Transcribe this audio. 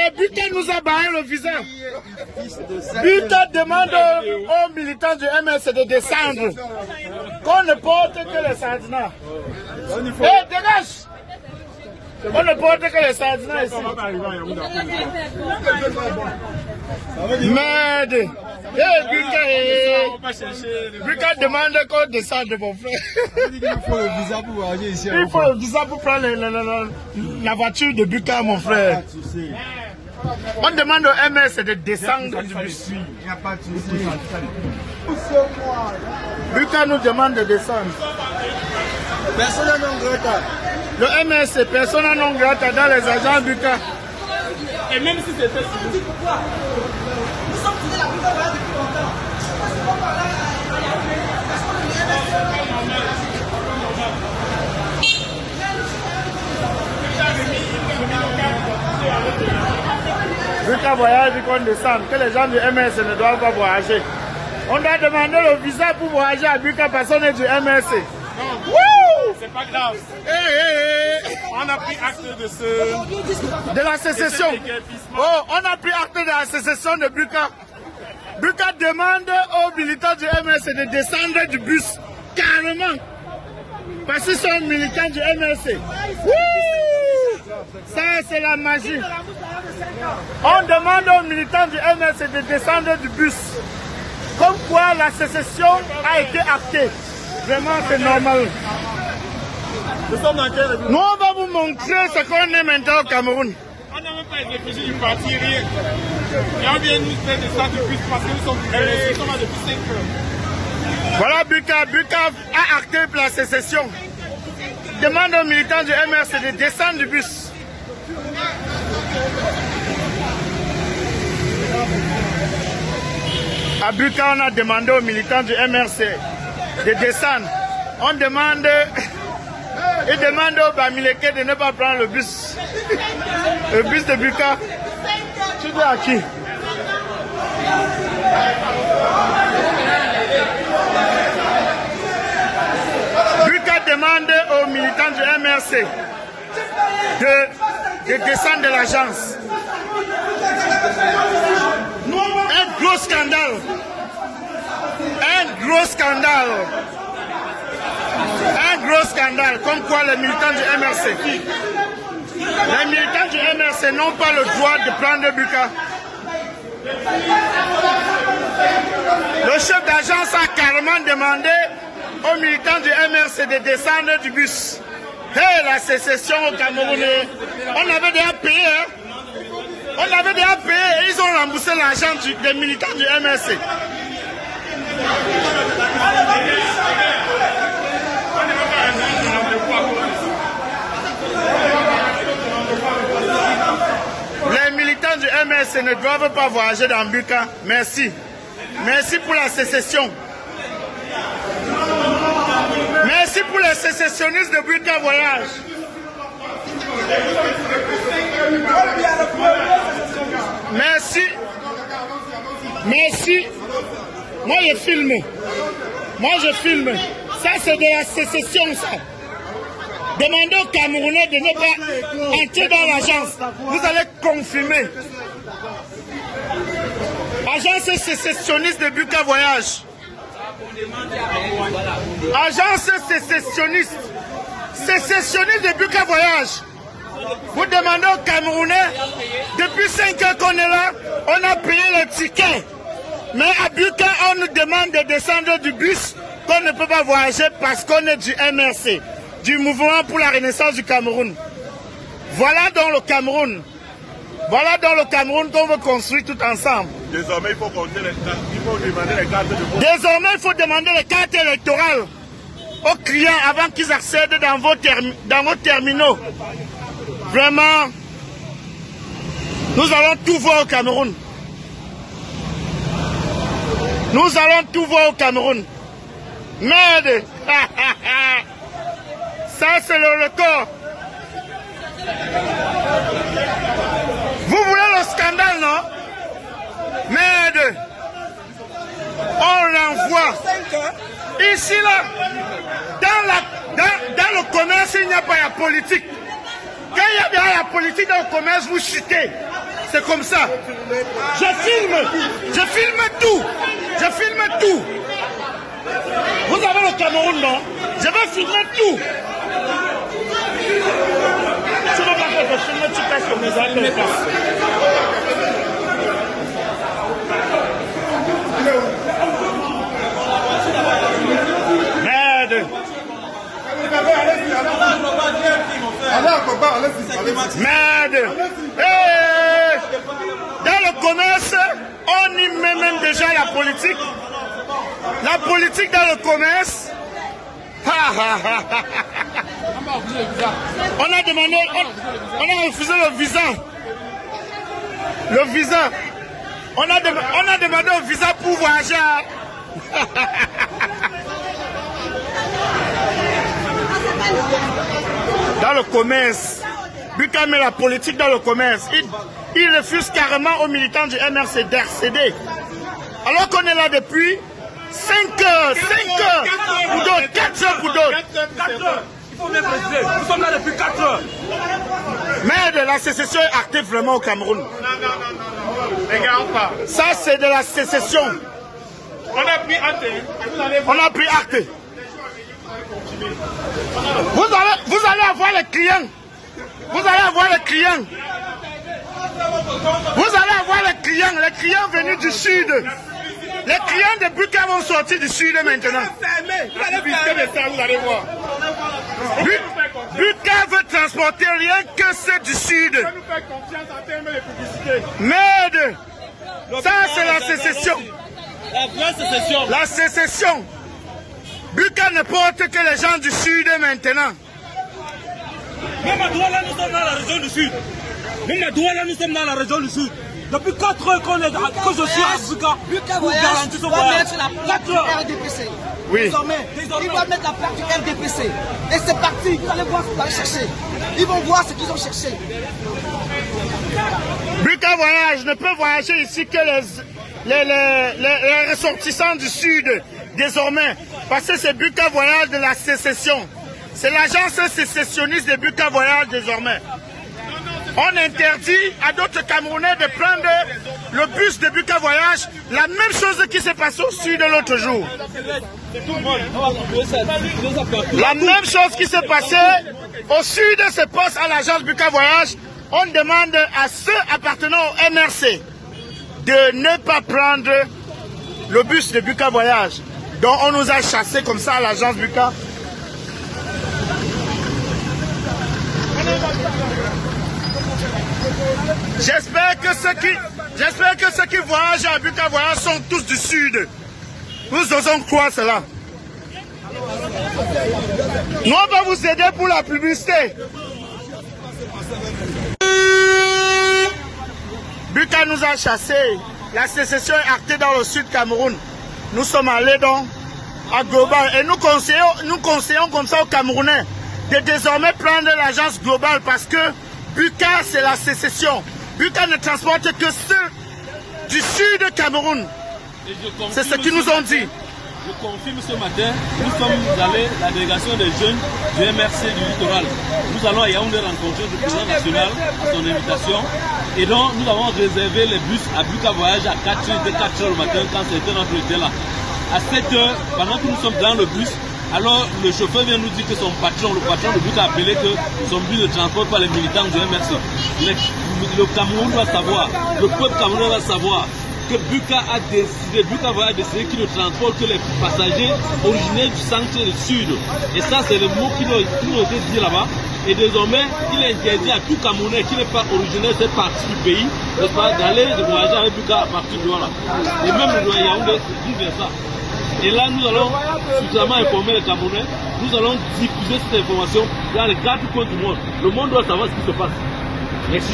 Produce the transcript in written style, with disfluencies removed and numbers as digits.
Et Buka nous a barré le visa. Buka demande aux militants du MS de descendre. Qu'on ne porte que les sardinats. Eh, dégage! On ne porte que les sardinats ici. Merde! Buka demande qu'on descende, mon frère. Il faut le visa pour voyager ici. Il faut le visa pour prendre la voiture de Buka, mon frère. On demande au MS de descendre du bus. Il n'y a pas de souci. Buka nous demande de descendre. Personne non grata. Le MS, personne non grata dans les agents Buka. Et même si c'était si pourquoi nous sommes tous la plupart depuis longtemps. Buka voyage qu'on descende, que les gens du MS ne doivent pas voyager. On doit demander le visa pour voyager à Buka parce qu'on est du MS. C'est pas grave. On a pris acte de la sécession. Oh, on a pris acte de la sécession de Buka. Buka demande aux militants du MS de descendre du bus carrément. Parce qu'ils sont militants du MS. Ça, c'est la magie. On demande aux militants du MS de descendre du bus. Comme quoi la sécession a été actée. Vraiment, c'est normal. Nous, on va vous montrer ce qu'on est maintenant au Cameroun. On n'a même pas les réfugiés du parti, rien. Et on vient nous faire des stades de bus parce que nous sommes là depuis 5 heures. Voilà, Buka a acté pour la sécession. Demande aux militants du MRC de descendre du bus. À Buka, on a demandé aux militants du MRC de descendre. On demande... Il demande au Bamileke de ne pas prendre le bus. Le bus de Buka. Tu dis à qui? Buka demande aux militants du MRC de descendre de l'agence. Un gros scandale. Un gros scandale. Un gros scandale, comme quoi les militants du MRC. Les militants du MRC n'ont pas le droit de prendre Buka. Le chef d'agence a carrément demandé aux militants du MRC de descendre du bus. Hey, la sécession au Cameroun, on avait déjà payé. Hein? On avait déjà payé et ils ont remboursé l'argent des militants du MRC. Les militants du MS ne doivent pas voyager dans Buka. Merci. Merci pour la sécession. Merci pour les sécessionnistes de Buka Voyage. Merci. Merci. Moi je filme. Moi je filme. Ça c'est de la sécession ça. Demandez aux Camerounais de ne pas entrer dans l'agence. Vous allez confirmer. Agence sécessionniste de Buka Voyage. Agence sécessionniste. Sécessionniste de Buka Voyage. Vous demandez aux Camerounais, depuis 5 ans qu'on est là, on a payé le ticket. Mais à Buka, on nous demande de descendre du bus, qu'on ne peut pas voyager parce qu'on est du MRC. Du mouvement pour la renaissance du Cameroun. Voilà dans le Cameroun. Voilà dans le Cameroun qu'on veut construire tout ensemble. Désormais, il faut demander les cartes de vote. Désormais, il faut demander les cartes électorales aux clients avant qu'ils accèdent dans vos terminaux. Vraiment, nous allons tout voir au Cameroun. Nous allons tout voir au Cameroun. Merde. Ça, c'est le record. Vous voulez le scandale, non? Merde. On renvoie. Ici, là, dans le commerce, il n'y a pas de politique. Quand il y a la politique dans le commerce, vous chutez. c'est comme ça. Je filme tout. Je filme tout. Vous avez le Cameroun, non? Je vais filmer tout. Tu ne vas pas filmer, tu passes comme les autres. Merde. Merde. Hey. Dans le commerce, on y met même déjà la politique. La politique dans le commerce. On a demandé, on a refusé le visa. Le visa. On a demandé un visa pour voyager. Dans le commerce, Buka met la politique dans le commerce. Il refuse carrément aux militants du MRC d'accéder. Alors qu'on est là depuis 5 heures pour d'autres, 4 heures pour d'autres. Il faut bien préciser, nous sommes là depuis 4 heures. Mais la sécession est actée vraiment au Cameroun. Non. Regarde pas. Ça, c'est de la sécession. On a pris acte. On a pris acte. Vous allez avoir les clients. Vous allez avoir les clients. Vous allez avoir les clients venus du sud. Les clients de Buka vont sortir du sud maintenant. Vous allez voir. Buka veut transporter rien que ceux du sud. Nous faire confiance en termes de publicité. Merde. Ça, c'est la sécession. La vraie sécession. La sécession. Buka ne porte que les gens du sud maintenant. Même à Douala, nous sommes dans la région du sud. Même à Douala, nous sommes dans la région du sud. Depuis 4 heures que je suis à Buka pour garantir son voyage. 4 heures. RDPC. Oui. Désormais, ils doivent mettre la plaque du RDPC. Et c'est parti. Vous allez voir ce qu'ils vont chercher. Ils vont voir ce qu'ils ont cherché. Buka Voyage ne peut voyager ici que les ressortissants du sud, désormais. Parce que c'est Buka Voyage de la sécession. C'est l'agence sécessionniste de Buka Voyage désormais. On interdit à d'autres Camerounais de prendre le bus de Buka Voyage. La même chose qui s'est passée au sud l'autre jour. La même chose qui s'est passée au sud se passe à l'agence Buka Voyage. On demande à ceux appartenant au MRC de ne pas prendre le bus de Buka Voyage. Donc on nous a chassés comme ça à l'agence Buka. J'espère que ceux qui voyagent à Buka Voyage sont tous du sud. Nous osons croire cela. Nous on va vous aider pour la publicité. Buka nous a chassés. La sécession est actée dans le sud Cameroun. Nous sommes allés donc à Global et nous conseillons comme ça aux Camerounais de désormais prendre l'agence Global parce que Buka c'est la sécession. Buka ne transporte que ceux du sud Cameroun. C'est ce qu'ils nous ont dit. Je confirme ce matin, nous sommes allés, la délégation des jeunes du MRC du littoral. Nous allons à Yaoundé rencontrer le président national à son invitation. Et donc nous avons réservé les bus à Buka Voyage à 4 heures le matin quand c'était notre était là. À 7 heures, pendant que nous sommes dans le bus, alors le chauffeur vient nous dire que son patron, le patron de Buka a appelé que son bus ne transporte pas les militants du MRC. Le Cameroun doit savoir, le peuple camerounais doit savoir que Buka a décidé, Buka Voyage a décidé qu'il ne transporte que les passagers originaires du centre et du sud. Et ça, c'est le mot qui nous a été dit là-bas. Et désormais, il est interdit à tout Camerounais qui n'est pas originaire de cette partie du pays, d'aller voyager avec Buka à partir de là. Et même le doyen Yaoundé dit vers ça. Et là, nous allons suffisamment informer les Camerounais, nous allons diffuser cette information dans les 4 coins du monde. Le monde doit savoir ce qui se passe. Merci.